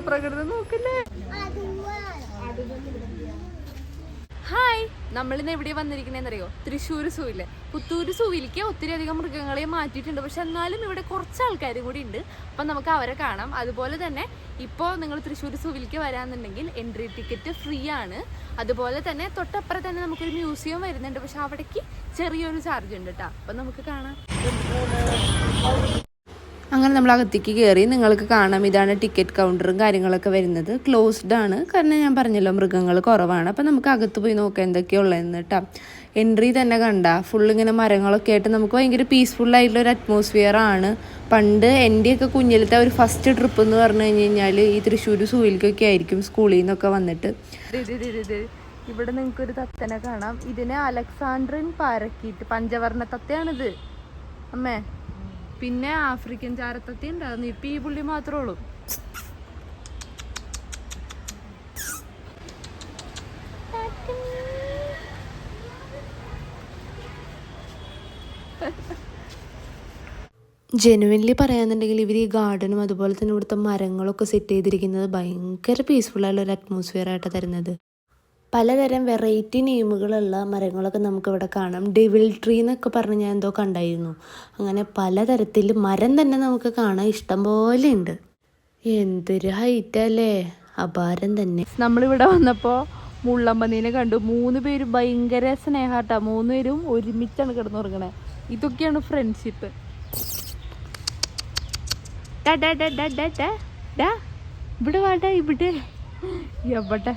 പ്രകൃതി നോക്കില്ലേ. ഹായ്, നമ്മളിന്ന് എവിടെ വന്നിരിക്കുന്നതെന്നറിയോ? തൃശ്ശൂർ സൂവില്ലേ. പുത്തൂര് സൂവിലേക്ക് ഒത്തിരി അധികം മൃഗങ്ങളെ മാറ്റിയിട്ടുണ്ട്. പക്ഷെ എന്നാലും ഇവിടെ കുറച്ച് ആൾക്കാരും കൂടി ഉണ്ട്. അപ്പം നമുക്ക് അവരെ കാണാം. അതുപോലെ തന്നെ ഇപ്പോൾ നിങ്ങൾ തൃശ്ശൂർ സൂവിലേക്ക് വരാമെന്നുണ്ടെങ്കിൽ എൻട്രി ടിക്കറ്റ് ഫ്രീ ആണ്. അതുപോലെ തന്നെ തൊട്ടപ്പുറം തന്നെ നമുക്കൊരു മ്യൂസിയം വരുന്നുണ്ട്. പക്ഷെ അവിടേക്ക് ചെറിയൊരു ചാർജ് ഉണ്ട് കേട്ടോ. അപ്പം നമുക്ക് കാണാം. അങ്ങനെ നമ്മൾ അകത്തേക്ക് കയറി. നിങ്ങൾക്ക് കാണാം, ഇതാണ് ടിക്കറ്റ് കൗണ്ടറും കാര്യങ്ങളൊക്കെ വരുന്നത്. ക്ലോസ്ഡ് ആണ്, കാരണം ഞാൻ പറഞ്ഞല്ലോ മൃഗങ്ങൾ കുറവാണ്. അപ്പം നമുക്ക് അകത്ത് പോയി നോക്കാം എന്തൊക്കെയുള്ളതെന്ന് കേട്ടോ. എൻട്രി തന്നെ കണ്ട ഫുള്ളിങ്ങനെ മരങ്ങളൊക്കെ ആയിട്ട് നമുക്ക് ഭയങ്കര പീസ്ഫുള്ളായിട്ടുള്ളൊരു അറ്റ്മോസ്ഫിയർ ആണ്. പണ്ട് എൻ്റെയൊക്കെ കുഞ്ഞിലത്തെ ഒരു ഫസ്റ്റ് ട്രിപ്പ് എന്ന് പറഞ്ഞു കഴിഞ്ഞാൽ ഈ തൃശ്ശൂർ സൂയിലേക്കൊക്കെ ആയിരിക്കും, സ്കൂളിൽ നിന്നൊക്കെ വന്നിട്ട്. ഇവിടെ നിങ്ങൾക്കൊരു തത്തനെ കാണാം. ഇതിനെ അലക്സാണ്ട്രിൻ പാരക്കീറ്റ്, പഞ്ചവർണ്ണ തത്തയാണിത് അമ്മേ. പിന്നെ ആഫ്രിക്കൻ ചാരത്തത്തി ഉണ്ടായിരുന്നു. ഇപ്പം ഈ പുള്ളി മാത്രമേ ഉള്ളൂ. ജെനുവിൻലി പറയാന്നുണ്ടെങ്കിൽ ഇവർ ഈ ഗാർഡനും അതുപോലെ തന്നെ ഇവിടുത്തെ മരങ്ങളൊക്കെ സെറ്റ് ചെയ്തിരിക്കുന്നത് ഭയങ്കര പീസ്ഫുള്ളായുള്ള ഒരു അറ്റ്മോസ്ഫിയർ ആയിട്ട് തരുന്നത്. പലതരം വെറൈറ്റി നെയിമുകളുള്ള മരങ്ങളൊക്കെ നമുക്കിവിടെ കാണാം. ഡെവിൾ ട്രീ എന്നൊക്കെ പറഞ്ഞ് ഞാൻ എന്തോ കണ്ടായിരുന്നു. അങ്ങനെ പലതരത്തിൽ മരം തന്നെ നമുക്ക് കാണാൻ ഇഷ്ടം പോലെ ഉണ്ട്. എന്തൊരു ഹൈറ്റല്ലേ, അപാരം തന്നെ. നമ്മളിവിടെ വന്നപ്പോൾ മുള്ളമ്പന്നീനെ കണ്ടു. 3 പേരും ഭയങ്കര സ്നേഹാട്ടാ. 3 പേരും ഒരുമിച്ചാണ് കിടന്നുറങ്ങണേ. ഇതൊക്കെയാണ് ഫ്രണ്ട്ഷിപ്പ്. ഇവിടെ വാടാ, ഇവിടെ എവിടെ.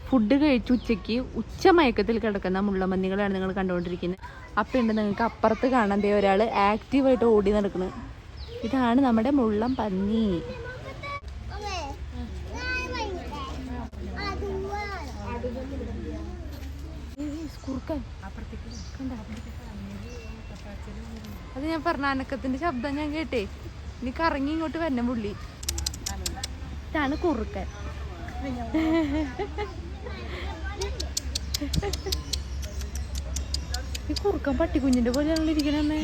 ഫുഡ് കഴിച്ച് ഉച്ചയ്ക്ക് ഉച്ചമയക്കത്തിൽ കിടക്കുന്ന മുള്ളമന്നികളാണ് നിങ്ങൾ കണ്ടുകൊണ്ടിരിക്കുന്നത്. അപ്പം ഉണ്ട് നിങ്ങൾക്ക് അപ്പുറത്ത് കാണാൻ ദേ ഒരാൾ ആക്റ്റീവായിട്ട് ഓടി നടക്കുന്നത്. ഇതാണ് നമ്മുടെ മുള്ളം പന്നി. അത് ഞാൻ പറഞ്ഞ അനക്കത്തിന്റെ ശബ്ദം ഞാൻ കേട്ടേ. ഇനി കറങ്ങി ഇങ്ങോട്ട് വരണം പുള്ളി. ഇതാണ് കുറുക്കൻ. ഈ കുറുക്കൻ പട്ടിക്കുഞ്ഞിന്റെ പോലെയാണല്ലോ ഇരിക്കണേ.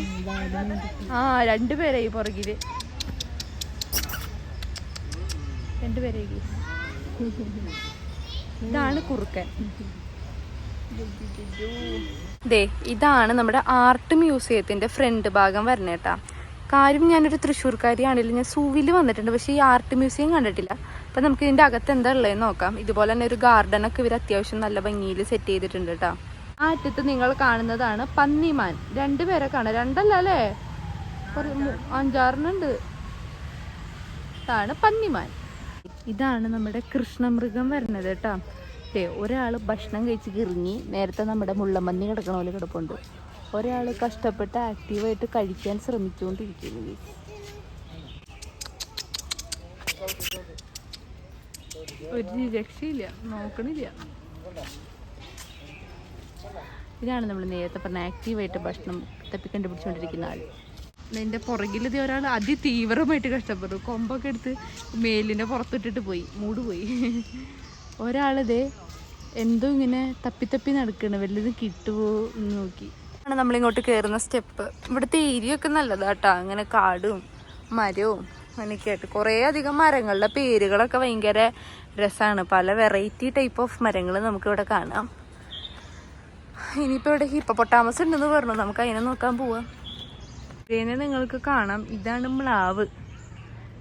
ആ, 2 പേരായി പുറകില്, 2 പേരായി. ഇതാണ് കുറുക്കൻ. ദേ, ഇതാണ് നമ്മുടെ ആർട്ട് മ്യൂസിയത്തിന്റെ ഫ്രണ്ട് ഭാഗം വരണേട്ടാ. കാര്യം ഞാനൊരു തൃശ്ശൂർക്കാരിയാണെങ്കിലും ഞാൻ സൂവിൽ വന്നിട്ടുണ്ട്, പക്ഷേ ഈ ആർട്ട് മ്യൂസിയം കണ്ടിട്ടില്ല. അപ്പം നമുക്ക് ഇതിൻ്റെ അകത്ത് എന്താ ഉള്ളതെന്ന് നോക്കാം. ഇതുപോലെ തന്നെ ഒരു ഗാർഡനൊക്കെ ഇവർ അത്യാവശ്യം നല്ല ഭംഗിയിൽ സെറ്റ് ചെയ്തിട്ടുണ്ട് കേട്ടോ. ആ അറ്റത്ത് നിങ്ങൾ കാണുന്നതാണ് പന്നിമാൻ. 2 പേരെ കാണാം, 2 അല്ല അല്ലേ, 5-6 ഇതാണ് പന്നിമാൻ. ഇതാണ് നമ്മുടെ കൃഷ്ണമൃഗം വരുന്നത് കേട്ടോ. ഒരാൾ ഭക്ഷണം കഴിച്ച് കിറങ്ങി, നേരത്തെ നമ്മുടെ മുള്ളമ്പന്നി കിടക്കണ പോലെ കിടപ്പുണ്ട്. ഒരാൾ കഷ്ടപ്പെട്ട് ആക്റ്റീവായിട്ട് കഴിക്കാൻ ശ്രമിച്ചുകൊണ്ടിരിക്കുന്നു. ഒരു രക്ഷയില്ല, നോക്കണില്ല. ഇതാണ് നമ്മൾ നേരത്തെ പറഞ്ഞ ആക്റ്റീവായിട്ട് ഭക്ഷണം തപ്പിക്കണ്ടുപിടിച്ചുകൊണ്ടിരിക്കുന്ന ആൾ. അതിൻ്റെ പുറകിൽ ഇത് ഒരാൾ അതിതീവ്രമായിട്ട് കഷ്ടപ്പെട്ടു. കൊമ്പൊക്കെ എടുത്ത് മേലിൻ്റെ പുറത്തിട്ടിട്ട് പോയി, മൂട് പോയി. ഒരാളിതേ എന്തോ ഇങ്ങനെ തപ്പി നടക്കണ്, വല്ലതും കിട്ടുമോ എന്ന് നോക്കി. ആണ് നമ്മളിങ്ങോട്ട് കയറുന്ന സ്റ്റെപ്പ്. ഇവിടുത്തെ ഏരിയൊക്കെ നല്ലതാട്ടോ. അങ്ങനെ കാടും മരവും അങ്ങനെയൊക്കെ ആയിട്ട് കുറേ അധികം മരങ്ങളുടെ പേരുകളൊക്കെ ഭയങ്കര രസമാണ്. പല വെറൈറ്റി ടൈപ്പ് ഓഫ് മരങ്ങൾ നമുക്കിവിടെ കാണാം. ഇനിയിപ്പോൾ ഇവിടെ ഹിപ്പോപ്പൊട്ടാമസ് ഉണ്ടെന്ന് പറഞ്ഞു, നമുക്ക് അതിനെ നോക്കാൻ പോവാം. ഇതിനെ നിങ്ങൾക്ക് കാണാം, ഇതാണ് മ്ലാവ്.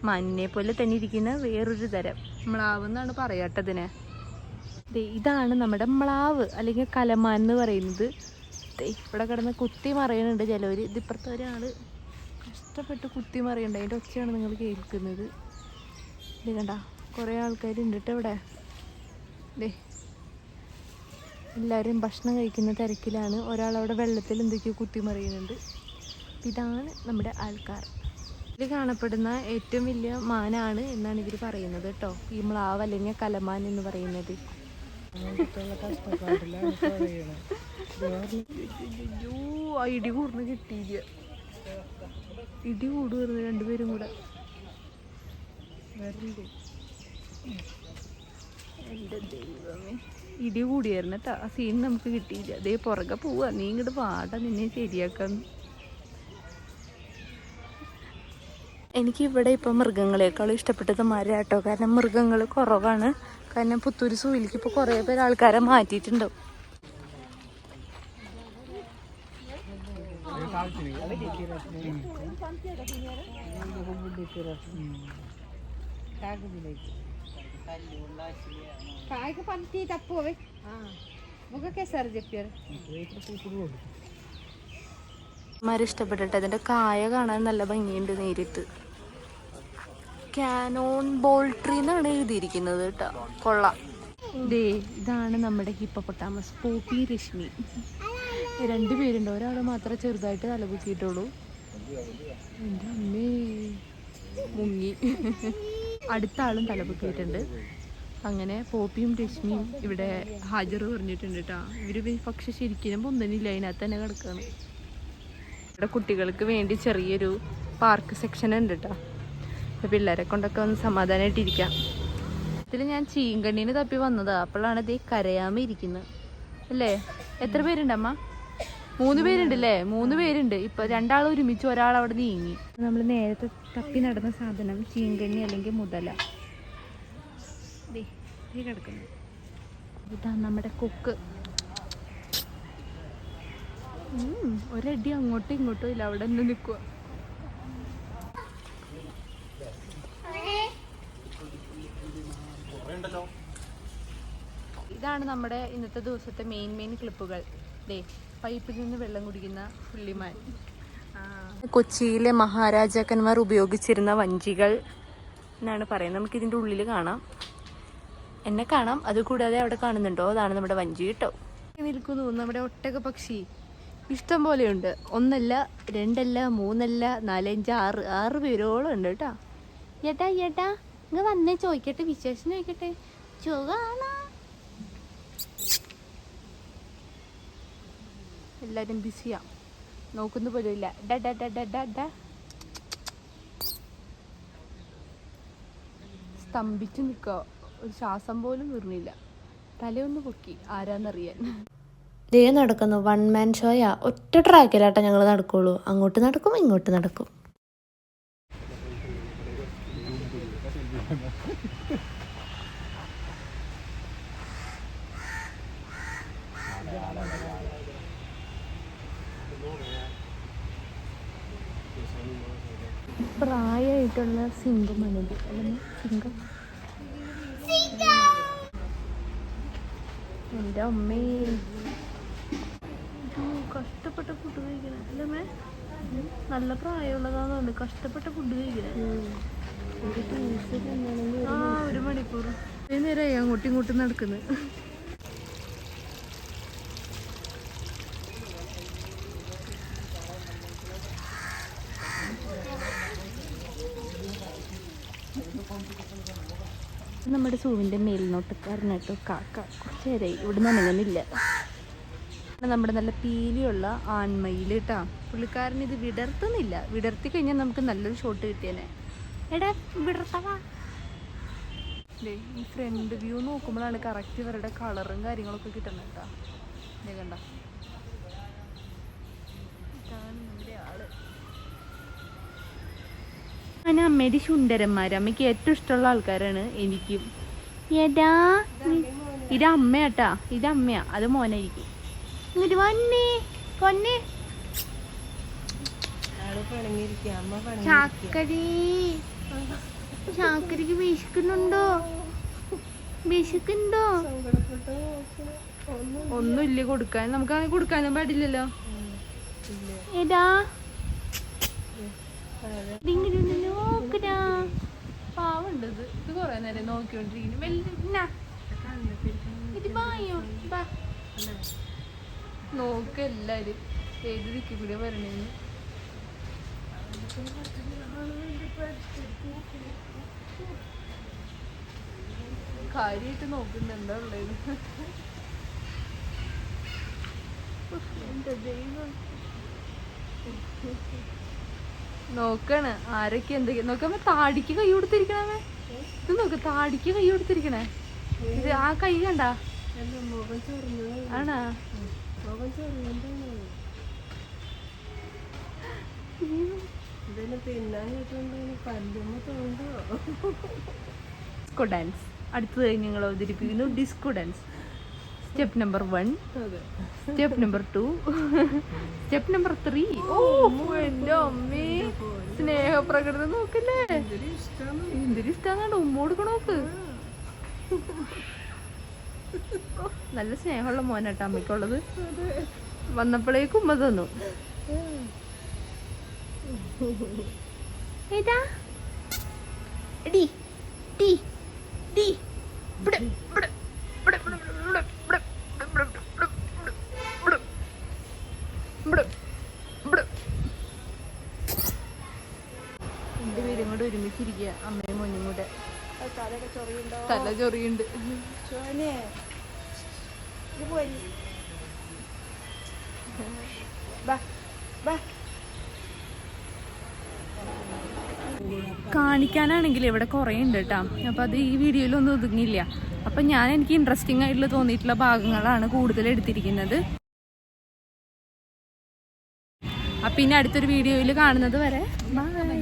മഞ്ഞെ പോലെ തന്നെ ഇരിക്കുന്ന വേറൊരു തരം മ്ലാവ് എന്നാണ് പറയാട്ടതിനെ. ഇതാണ് നമ്മുടെ മ്ലാവ് അല്ലെങ്കിൽ കലമാൻ എന്ന് പറയുന്നത്. ഇവിടെ കിടന്ന് കുത്തി മറിയുന്നുണ്ട് ചിലവർ. ഇതിപ്പുറത്തെ ഒരാൾ കഷ്ടപ്പെട്ട് കുത്തി മറിയുന്നുണ്ട്, അതിൻ്റെ ഒച്ചയാണ് നിങ്ങൾ കേൾക്കുന്നത്. ഇത് കണ്ട കുറേ ആൾക്കാരുണ്ട് കേട്ടോ ഇവിടെ. എല്ലാവരും ഭക്ഷണം കഴിക്കുന്ന തിരക്കിലാണ്. ഒരാളവിടെ വെള്ളത്തിൽ എന്തൊക്കെയോ കുത്തി മറിയുന്നുണ്ട്. ഇതാണ് നമ്മുടെ ആൾക്കാർ. ഇതിൽ കാണപ്പെടുന്ന ഏറ്റവും വലിയ മാനാണ് എന്നാണ് ഇവർ പറയുന്നത് കേട്ടോ, ഈ മ്ലാവ് അല്ലെങ്കിൽ കലമാൻ എന്ന് പറയുന്നത്. ഇടി കൂടുന്നു കിട്ടിയില്ല. ഇടി കൂടുന്നു 2 പേരും കൂടെ. എൻ്റെ ദൈവമേ, ഇടി കൂടിയായിരുന്നു കേട്ടോ. ആ സീൻ നമുക്ക് കിട്ടിയില്ല. അതേ പുറകെ പോവാ, നീ ഇങ്ങോട്ട് പാടാ, നിന്നെ ശരിയാക്കാന്ന്. എനിക്ക് ഇവിടെ ഇപ്പം മൃഗങ്ങളെക്കാളും ഇഷ്ടപ്പെട്ടത് മരമാട്ടോ. കാരണം മൃഗങ്ങൾ കുറവാണ്. കാരണം പുത്തൂർ സൂയിലേക്ക് ഇപ്പോൾ കുറേ പേര് ആൾക്കാരെ മാറ്റിയിട്ടുണ്ടാവും. ഇഷ്ടപ്പെട്ടിട്ട് അതിന്റെ കായ കാണാൻ നല്ല ഭംഗിയുണ്ട് നേരിട്ട്. കാനോൺ ബോൾട്രി എന്നാണ് എഴുതിയിരിക്കുന്നത് കേട്ടോ. കൊള്ളാം. ദേ ഇതാണ് നമ്മുടെ ഹിപ്പോപ്പൊട്ടാമസ് പോപ്പി രശ്മി. 2 പേരുണ്ട്. ഒരാൾ മാത്രമേ ചെറുതായിട്ട് തലപൂച്ചിട്ടുള്ളൂ. എൻ്റെ അമ്മേ മുങ്ങി. അടുത്ത ആളും തലപൊക്കിയിട്ടുണ്ട്. അങ്ങനെ പോപ്പിയും രശ്മിയും ഇവിടെ ഹാജർ പറഞ്ഞിട്ടുണ്ട് കേട്ടോ. ഇവർ പക്ഷെ ശരിക്കും ഒന്നിനില്ല, അതിനകത്ത് തന്നെ കിടക്കുകയാണ്. ഇവിടെ കുട്ടികൾക്ക് വേണ്ടി ചെറിയൊരു പാർക്ക് സെക്ഷൻ ഉണ്ട് കേട്ടോ. പിള്ളേരെ കൊണ്ടൊക്കെ ഒന്ന് സമാധാനമായിട്ടിരിക്കാം. ഇതിൽ ഞാൻ ചീങ്കണ്ണീന് തപ്പി വന്നതാ. അപ്പോഴാണ് ഇതേ കരയാമ ഇരിക്കുന്നത് അല്ലേ. എത്ര പേരുണ്ടമ്മ? 3 പേരുണ്ടല്ലേ. 3 പേരുണ്ട്. ഇപ്പൊ 2 ആൾ ഒരുമിച്ച് ഒരാൾ അവിടെ നീങ്ങി. നമ്മൾ നേരത്തെ തപ്പി നടന്ന സാധനം ചീങ്കണ്ണി അല്ലെങ്കിൽ മുതല കിടക്കുന്നു. ഇതാ നമ്മുടെ കൊക്ക്. ഒരടി അങ്ങോട്ടും ഇങ്ങോട്ടും ഇല്ല, അവിടെ തന്നെ നിൽക്കുക. ഇതാണ് നമ്മുടെ ഇന്നത്തെ ദിവസത്തെ മെയിൻ ക്ലിപ്പുകൾ. ദേ പൈപ്പിൽ നിന്ന് വെള്ളം കുടിക്കുന്ന പുള്ളിമാൻ. കൊച്ചിയിലെ മഹാരാജാക്കന്മാർ ഉപയോഗിച്ചിരുന്ന വഞ്ചികൾ എന്നാണ് പറയുന്നത്. നമുക്കിതിൻ്റെ ഉള്ളിൽ കാണാം, എന്നെ കാണാം. അതുകൂടാതെ അവിടെ കാണുന്നുണ്ടോ, അതാണ് നമ്മുടെ വഞ്ചി കേട്ടോ. നിൽക്കുന്നു നമ്മുടെ ഒട്ടക പക്ഷി. ഇഷ്ടം പോലെയുണ്ട്. 1 അല്ല 2 അല്ല 3 അല്ല 4 5 6 പേരോളം ഉണ്ട് കേട്ടോ. ഏട്ടാ ഇങ്ങ് വന്നേ, ചോദിക്കട്ടെ, വിശേഷം ചോദിക്കട്ടെ. ചോകാണോ? എല്ലാവരും ബിസിയാ, നോക്കുന്ന പോലും ഇല്ല. സ്തംഭിച്ച് നിൽക്കുക. ഒരു ശ്വാസം പോലും വീർന്നില്ല. തലയൊന്ന് പൊക്കി ആരാന്നറിയാൻ. ദേ നടക്കുന്നു 1 മാൻ ഷോയാ. ഒറ്റ ട്രാക്കിലാട്ടോ ഞങ്ങൾ നടക്കുള്ളൂ. അങ്ങോട്ട് നടക്കും, ഇങ്ങോട്ട് നടക്കും. പ്രായമായിട്ടുള്ള സിംഗമാണിത്. സിംഗം. എൻ്റെ അമ്മേ, കഷ്ടപ്പെട്ട ഫുഡ് കഴിക്കണേ അല്ലേ. നല്ല പ്രായമുള്ളതാണെന്നുണ്ട് കഷ്ടപ്പെട്ട ഫുഡ് കഴിക്കണേ. 1 മണിക്കൂർ നേരമായി അങ്ങോട്ടും ഇങ്ങോട്ടും നടക്കുന്നത്. നമ്മുടെ സൂവിൻ്റെ മേൽനോട്ടക്കാരൻ കേട്ടോ കാക്ക. കുറച്ച് നേരമായി ഇവിടെ നനങ്ങുന്നില്ല. നമ്മുടെ നല്ല പീലിയുള്ള ആൺമയിൽ കേട്ടോ. പുള്ളിക്കാരൻ ഇത് വിടർത്തുന്നില്ല. വിടർത്തി കഴിഞ്ഞാൽ നമുക്ക് നല്ലൊരു ഷോട്ട് കിട്ടിയേനെ. എടാ വിടർത്തവാ. ഈ ഫ്രണ്ട് വ്യൂ നോക്കുമ്പോഴാണ് കറക്റ്റ് ഇവരുടെ കളറും കാര്യങ്ങളൊക്കെ കിട്ടുന്നത് കേട്ടോ. ഇതേ കണ്ട, ഇതാണ് നമ്മുടെ ആള്. അങ്ങനെ അമ്മയുടെ ശുണ്ടരന്മാർ അമ്മയ്ക്ക് ഏറ്റവും ഇഷ്ടമുള്ള ആൾക്കാരാണ് എനിക്കും. ഏടാ ഇത് അമ്മയാട്ടാ, ഇത് അമ്മയാ, അത് മോനായിരിക്കും. എന്നിട്ട് വന്നേ പൊന്നെ ചാക്കരിക്ക് വിശക്കുന്നുണ്ടോ? വിശക്കുന്നുണ്ടോ? ഒന്നുമില്ല കൊടുക്കാൻ. നമുക്കാണെങ്കിൽ കൊടുക്കാനും പാടില്ലല്ലോ. ഏതാ നോക്കടാ, പാവുണ്ട്. ഇത് കൊറേ നേരം നോക്കിക്കൊണ്ടിരിക്കുന്നു. ഇത് പായോ നോക്ക് എല്ലാരും ഏത് ദിക്കി കൂടെ വരണേന്ന്. കാര്യമായിട്ട് നോക്കുന്നുണ്ടോ ഉള്ളത്. എന്റെ ദൈവം നോക്കാണ് ആരൊക്കെ എന്തൊക്കെ നോക്കുമ്പോ താടിക്ക് കൈ കൊടുത്തിരിക്കണേ. ഇത് നോക്ക്, താടിക്ക് കൈ കൊടുത്തിരിക്കണേ. ഇത് ആ കൈ കണ്ട ആണാ? ഡിസ്കോ ഡാൻസ് അടുത്തത് ഞങ്ങൾ അവതരിപ്പിക്കുന്നു. Disco dance step number 1, step number 2, step number 3. ഓ എൻ്റെ അമ്മേ, സ്നേഹപ്രകടനം നോക്കല്ലേ, എന്തൊരു ഇഷ്ടമാണ്. ഉമ്മ കൊടുക്കണ നോക്ക്. നല്ല സ്നേഹമുള്ള മോനാട്ടോ അമ്മയ്ക്കുള്ളത്. വന്നപ്പോഴേക്കും ഉമ്മ തന്നു. ഏതാ ഡി ഡി ഡി ഇവിടെ ഇവിടെ ഇവിടെ ഇവിടെ ഇവിടെ ഇവിടെ ഇവിടെ ഇവിടെ രണ്ടുപേരും കൂടെ ഒരുമിച്ചിരിക്കുക, അമ്മയും മോനും കൂടെ. തല ചൊറിയുണ്ട്. കാണിക്കാനാണെങ്കിൽ ഇവിടെ കുറേ ഉണ്ട് കേട്ടോ. അപ്പം അത് ഈ വീഡിയോയിലൊന്നും ഒതുങ്ങില്ല. അപ്പം എനിക്ക് ഇൻട്രസ്റ്റിംഗ് ആയിട്ടുള്ള തോന്നിയിട്ടുള്ള ഭാഗങ്ങളാണ് കൂടുതൽ എടുത്തിരിക്കുന്നത്. അപ്പം ഇനി അടുത്തൊരു വീഡിയോയിൽ കാണുന്നത് വരെ ബൈ.